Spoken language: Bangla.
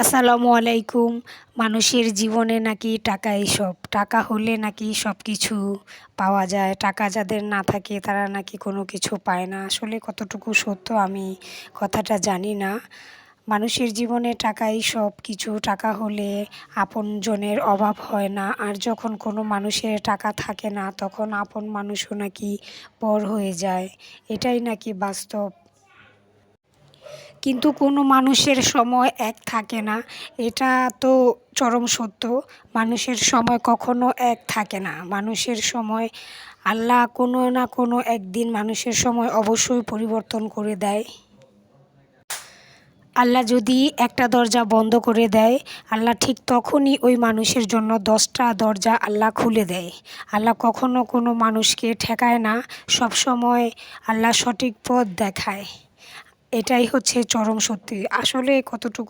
আসসালামু আলাইকুম। মানুষের জীবনে নাকি টাকাই সব। টাকা হলে নাকি সব কিছু পাওয়া যায়। টাকা যাদের না থাকে তারা নাকি কোনো কিছু পায় না। আসলে কতটুকু সত্য আমি কথাটা জানি না। মানুষের জীবনে টাকাই সব কিছু। টাকা হলে আপনজনের অভাব হয় না। আর যখন কোনো মানুষের টাকা থাকে না তখন আপন মানুষও নাকি পর হয়ে যায়। এটাই নাকি বাস্তব। কিন্তু কোনো মানুষের সময় এক থাকে না, এটা তো চরম সত্য। মানুষের সময় কখনো এক থাকে না। মানুষের সময় আল্লাহ কোনো না কোনো একদিন মানুষের সময় অবশ্যই পরিবর্তন করে দেয়। আল্লাহ যদি একটা দরজা বন্ধ করে দেয়, আল্লাহ ঠিক তখনই ওই মানুষের জন্য 10টা দরজা আল্লাহ খুলে দেয়। আল্লাহ কখনো কোনো মানুষকে ঠেকায় না, সবসময় আল্লাহ সঠিক পথ দেখায়। এটাই হচ্ছে চরম সত্যি। আসলে কতটুকু